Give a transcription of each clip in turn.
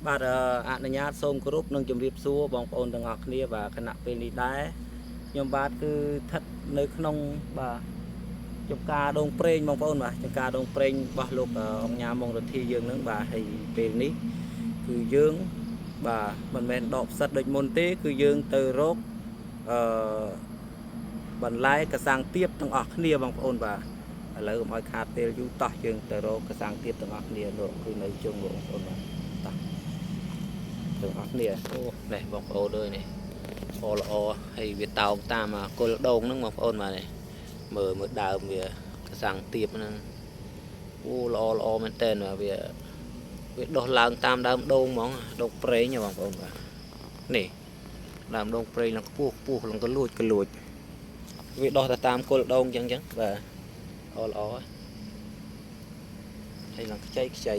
បាទអនុញ្ញាតសូមគោរពនឹងជម្រាបសួរបងប្អូនទាំងអស់គ្នាបាទគណៈពេលនេះដែរខ្ញុំបាទគឺស្ថិតនៅក្នុងបាទចំការដងប្រេងបងប្អូនបាទចំការដងប្រេងរបស់លោកអង្គញាមងរទ្ធីយើងនឹងបាទហើយពេលនេះគឺយើងបាទមិនមែនដកផ្សិតដូចមុនទេគឺយើងទៅរកបន្លែកសាំងទៀបទាំងអស់គ្នាបងប្អូនបាទឥឡូវកុំឲ្យខាតពេលយូរតោះយើងទៅរកកសាំងទៀបទាំងអស់គ្នានោះគឺនៅជើងបងប្អូនបាទតោះទាំងអស់គ្នាអូនេះបងប្អូនអើយនេះល្អហើយវាតោងតាមគល់ដងហ្នឹងបងប្អូនបាទនេះមើលដើមវាកសាំងទៀបហ្នឹងអូល្អមែនតើវាដុះឡើងតាមដើមដូងហ្មងដងប្រេងបងប្អូនបាទនេះដើមដងប្រេងឡើងខ្ពស់ឡើងក៏លួចវាដុះទៅតាមគល់ដងអញ្ចឹងបាទល្អហើយឡើងខ្ចី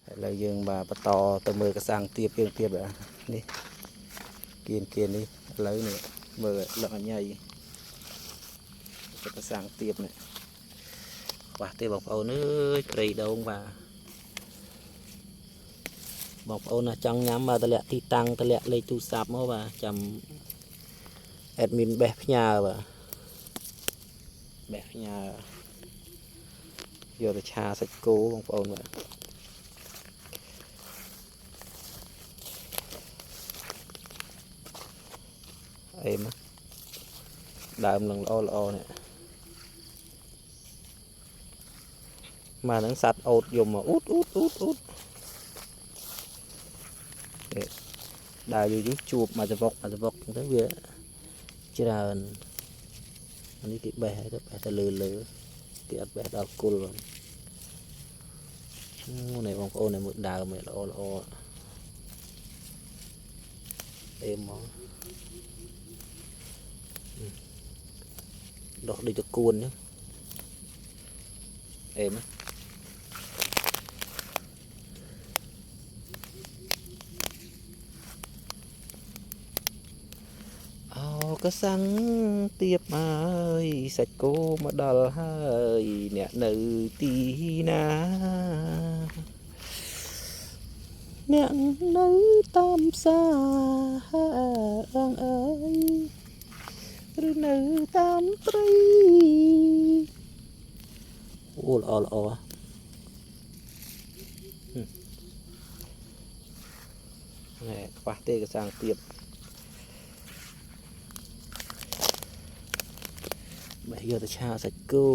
ឥឡូវយើងបាទបន្តទៅមើលកសាំងទៀបយើងទៀតបាទនេះគៀននេះឥឡូវនេះមើលលឹកអញ៉ៃកសាំងទៀបនេះខ្វះទេបងប្អូនអើយព្រៃដងបាទបងប្អូនណាចង់ញ៉ាំបាទតម្លាក់ទីតាំងតម្លាក់លេខទូរស័ព្ទមកបាទចាំអេដមីនបេះផ្ញើបាទបេះផ្ញើយកទៅឆាសាច់គោបងប្អូនបាទអេមដើមនឹងល្អនេះមកនឹងសัตว์អូតយំមកអ៊ូតដើរយូរជួបមកចវកទៅវាច្រើននេះគេបេះទៅលើគេអត់បេះដល់គល់នេះបងប្អូននេះមើលដើមល្អអេមមកដុះដូចតគួនហ្នឹងអេមកសាំងទៀបហើយសាច់គោមកដល់ហើយអ្នកនៅទីណាអ្នកនៅតាមផ្សារអើយឬនៅតាមត្រីអូល្អនេះខ្វះទេកសាំងទៀបបេះយកទៅឆាសាច់គោ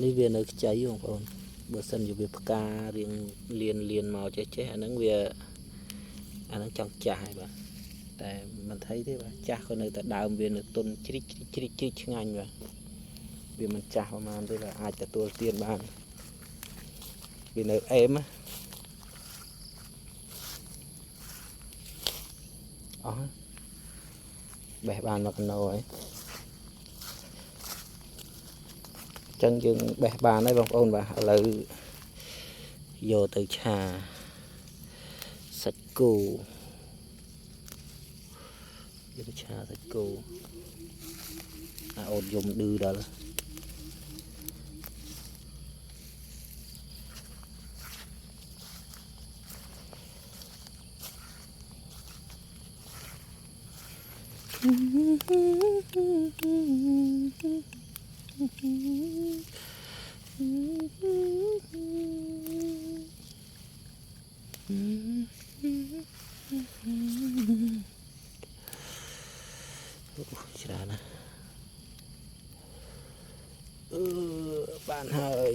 នេះវានៅខ្ចីបងប្អូនបើសិនជាវាផ្ការៀងលៀនមកចេះអាហ្នឹងចង់ចាស់ហើយបាទតែមិនថៃទេបាទចាស់ក៏នៅតែដើមវានៅទុនជ្រីកឆ្ងាញ់បាទវាមិនចាស់ប្រហែលទេបាទអាចទទួលទានបានវានៅអេមអស់បេះបានមកកណោហើយចឹងយើងបេះបានហើយបងប្អូនបាទឥឡូវយកទៅឆាសាច់គោអូនយំឌឺដល់ច្រើនណាបានហើយ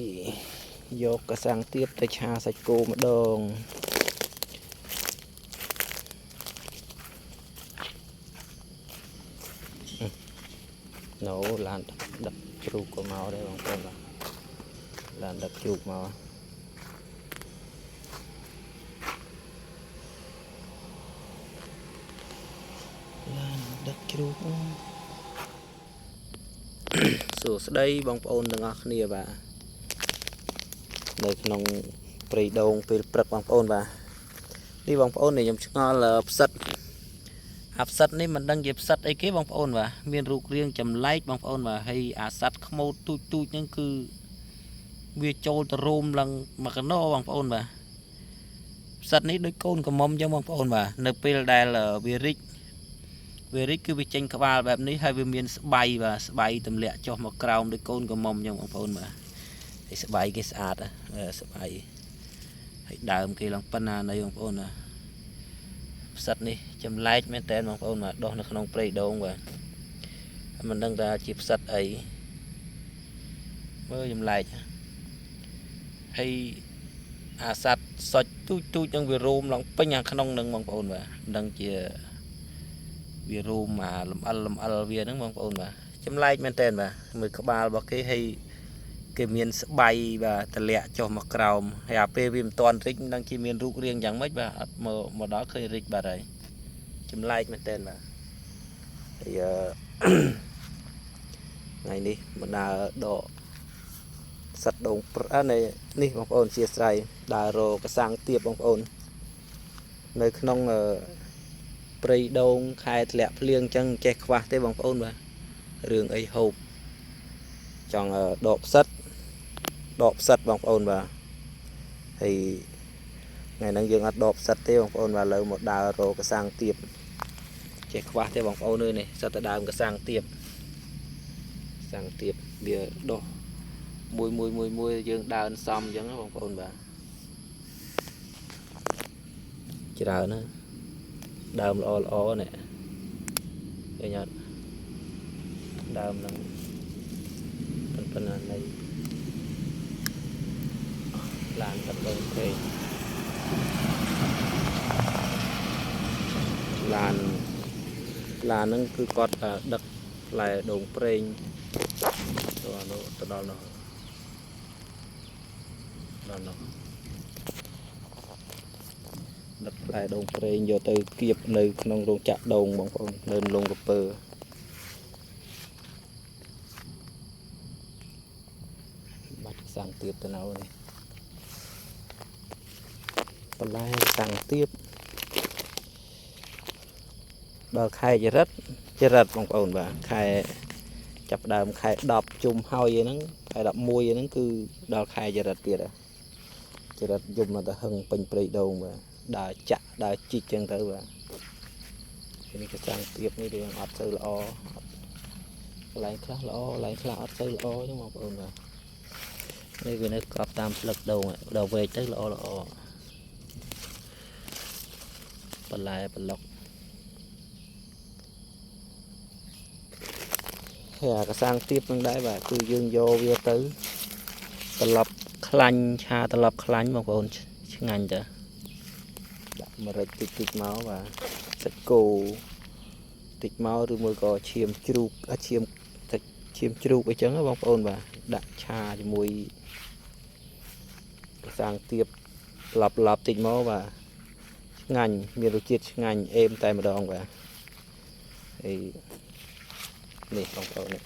យកកសាំងទៀបទៅឆាសាច់គោម្ដងឡានដឹកជ្រូកក៏មកដែរបងប្អូនបាទឡានដឹកជ្រូកមកសួស្តីបងប្អូនទាំងអស់គ្នាបាទនៅក្នុងព្រៃដងពេលព្រឹកបងប្អូនបាទនេះបងប្អូនខ្ញុំឆ្ងល់ផ្សិត ផ្សិតនេះមិនដឹងជាផ្សិតអីគេបងប្អូនបាទមានរូបរាងចម្លែកបងប្អូនបាទហើយអាសัตว์ខ្មោចទូចទូចហ្នឹងគឺវាចូលទៅរោមឡើងមកកណោបងប្អូនបាទផ្សិតនេះដូចកូនកំមុំចឹងបងប្អូនបាទនៅពេលដែលវារីកគឺវាចេញក្បាលបែបនេះហើយវាមានស្បៃបាទស្បៃទម្លាក់ចុះមកក្រោមដូចកូនកំមុំចឹងបងប្អូនបាទហើយស្បៃគេស្អាតស្បៃហើយដើមគេឡើងប៉ុណ្ណានៃបងប្អូនបាទផ្សិតនេះចម្លែកមែនតើបងប្អូនបាទដុះនៅក្នុងព្រៃដូងបាទមិនដឹងថាជាផ្សិតអីមើលចម្លែកហើយអាសัตว์សុចទូចទូចនឹងវារោមឡើងពេញខាងក្នុងនឹងបងប្អូនបាទមិនដឹងជាវារោមអាលំអិលវាហ្នឹងបងប្អូនបាទចម្លែកមែនតើបាទមើលក្បាលរបស់គេហើយគេមានស្បៃបាទតម្លាក់ចុះមកក្រោមហើយអាពេលវាមិនតាន់រីកមិនដឹងជាមានរូបរាងយ៉ាងម៉េចបាទអត់មកដល់ឃើញរីកបាត់ហើយចម្លែកមែនតើបាទហើយថ្ងៃនេះមកដើរដកសត្វដងនេះបងប្អូនជាស្រ័យដើររកកសាំងទៀបបងប្អូននៅក្នុងព្រៃដូងខែធ្លាក់ភ្លៀងអញ្ចឹងចេះខ្វះទេបងប្អូនបាទរឿងអីហូបចង់ដកផ្សិតបងប្អូនបាទហើយថ្ងៃហ្នឹងយើងអត់ដកផ្សិតទេបងប្អូនបាទឥឡូវមកដើររកកសាំងទៀបចេះខ្វះទេបងប្អូនអើយនេះសិតតែដើមកសាំងទៀបវាដុះមួយយើងដើរសំអញ្ចឹងបងប្អូនបាទច្រើនណាដើមល្អនេះឃើញអត់ដើមហ្នឹងប៉ុណ្ណានៃឡានកាត់ដងព្រៃឡានហ្នឹងគឺគាត់ដឹកផ្លែដូងប្រេងទៅដល់នោះដឹកផ្លែដូងប្រេងយកទៅគៀបនៅក្នុងរោងចក្រដូងបងប្អូននៅលងកពើបាត់សាំងទៀបទៅនៅនេះបន្លែសាំងទៀបដល់ខែចរិតបងប្អូនបាទខែចាប់ដើមខែ10ជុំហើយហ្នឹងខែ11ហ្នឹងគឺដល់ខែចរិតទៀតចរិតយំមកទៅហឹងពេញព្រៃដូងបាទដើរជីកចឹងទៅបាទនេះកសាំងទៀបនេះវាអត់ទៅល្អកន្លែងខ្លះល្អកន្លែងខ្លះអត់ទៅល្អចឹងបងប្អូនបាទនេះវានៅកប់តាមស្លឹកដូងដល់វែកទៅល្អបន្លែប្លុកហើយកសាំងទៀបនឹងដែរបាទគឺយើងយកវាទៅត្រឡប់ខ្លាញ់ឆាត្រឡប់ខ្លាញ់បងប្អូនឆ្ងាញ់តើដាក់ម្រេចតិចមកបាទសាច់គោតិចមកឬមួយក៏ឈាមជ្រូកឈាមជ្រូកអីចឹងបងប្អូនបាទដាក់ឆាជាមួយកសាំងទៀបឡប់តិចមកបាទឆ្ងាញ់មានរសជាតិឆ្ងាញ់អេមតែម្ដងបាទហើយនេះបងប្អូននេះ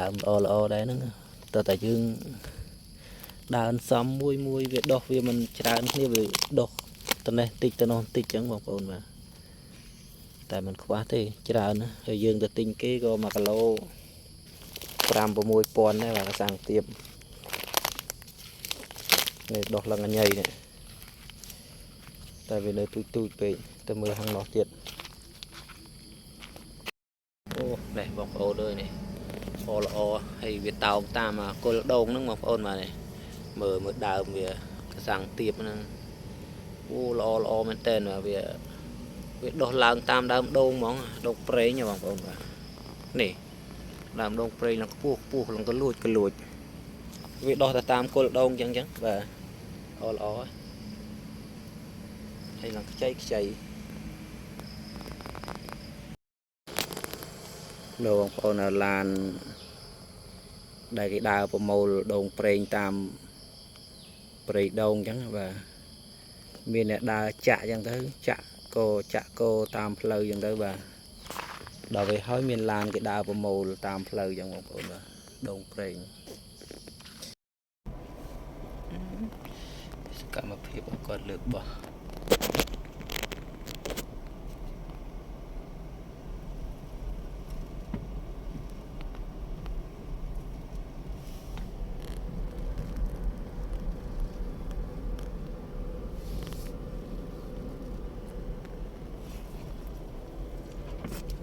ដើមល្អដែរហ្នឹងតែយើងដើរសំមួយវាដុះវាមិនច្រើនគ្នាវាដុះទៅនេះតិចទៅនោះតិចចឹងបងប្អូនបាទតែมันខ្វះទេច្រើនណាហើយយើងទៅទិញគេក៏1គីឡូ 5-6 ពាន់ដែរបាទកសាំងទៀបនេះដុះឡើងញ៉ៃនេះតែវានៅទូចពេកទៅមើលខាងនោះទៀតអូនេះបងប្អូនអើយនេះល្អហើយវាតោងតាមគល់ដូងហ្នឹងបងប្អូនបាទនេះមើលដើមវាកសាំងទៀបហ្នឹងអូល្អមែនតើវាដុះឡើងតាមដើមដូងហ្មងដូងប្រេងបងប្អូនបាទនេះដើមដូងប្រេងឡើងខ្ពស់ឡើងក៏លួចវាដុះទៅតាមគល់ដូងអញ្ចឹងបាទល្អហើយឡើងខ្ចីលោកបងប្អូនឡានដែលគេដើរប្រមូលដូងប្រេងតាមព្រៃដូងអញ្ចឹងបាទមានអ្នកដើរចាក់អញ្ចឹងទៅចាក់គោតាមផ្លូវអញ្ចឹងទៅបាទដល់ពេលហើយមានឡានគេដើរប្រមូលតាមផ្លូវអញ្ចឹងបងប្អូនបាទដូងប្រេងសកម្មភាពគាត់លើកបោះ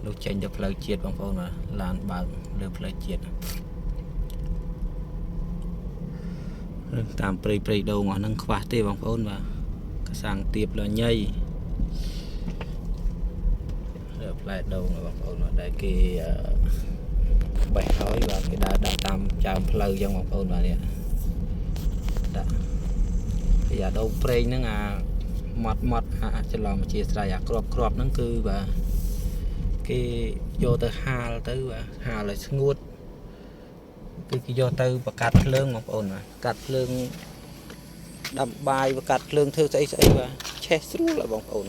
លោកចេញទៅផ្លូវជាតិបងប្អូនបាទឡានបើកលើផ្លូវជាតិតាមព្រៃដូងអស់ហ្នឹងខ្វះទេបងប្អូនបាទកសាំងទៀបលញ៉ៃលើផ្លែដូងបងប្អូនបាទដែលគេបេះហើយបាទគេដើរដាក់តាមចាមផ្លូវចឹងបងប្អូនបាទនេះដាក់ពីអាដូងប្រេងហ្នឹងអាម៉ត់ច្រឡំអធិស្ឋានអាក្របហ្នឹងគឺបាទគេយកទៅហាលទៅបាទហាលឲ្យស្ងួតគឺគេយកទៅបកាត់ភ្លើងបងប្អូនបាទកាត់ភ្លើងដាំបាយបកាត់ភ្លើងធ្វើស្អីបាទឆេះស្រួលហើយបងប្អូន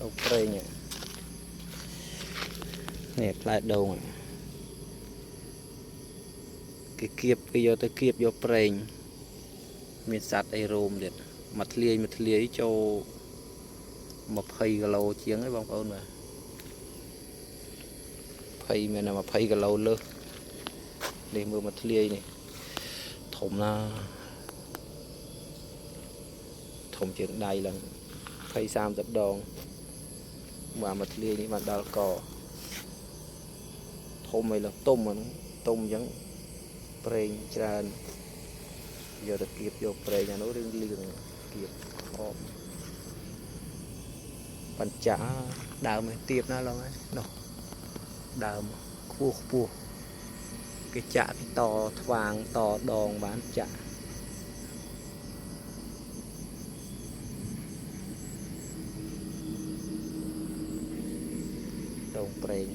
ដូងប្រេងនេះផ្លែដូងគេគៀបគេយកទៅគៀបយកប្រេងមានសត្វអីរោមទៀតមកធ្លាយចូល20 គីឡូជាងហ្នឹងបងប្អូនបាទ20មានតែ20 គីឡូលើសនេះមើលមកធ្លាយនេះធំណាធំជាងដៃឡើង20 30 ដងមកធ្លាយនេះបានដល់កធំអីឡើងទុំហ្នឹងទុំអញ្ចឹងប្រេងច្រើនយកទៅគៀបយកប្រេងអានោះរឿងលឿងគៀបអបបញ្ចាដើមទៀបណាឡងហើយនោះដើមខ្ពស់គេចាក់ពីតថ្វាងតដងបានចាក់ដូងប្រេង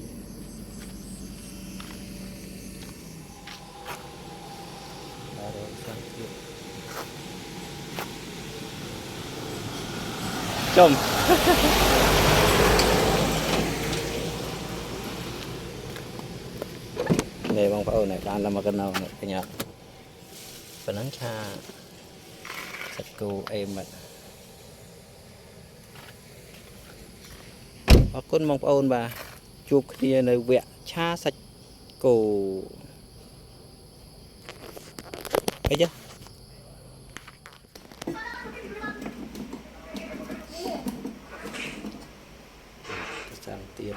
ដល់រងសាំងទៀតចំ này bông phao này đang làm cái nào này cái nhà và nắng cha sạch cô em mà ở con bông phao bà chụp kia này vẽ cha sạch cô thấy chưa sang tiền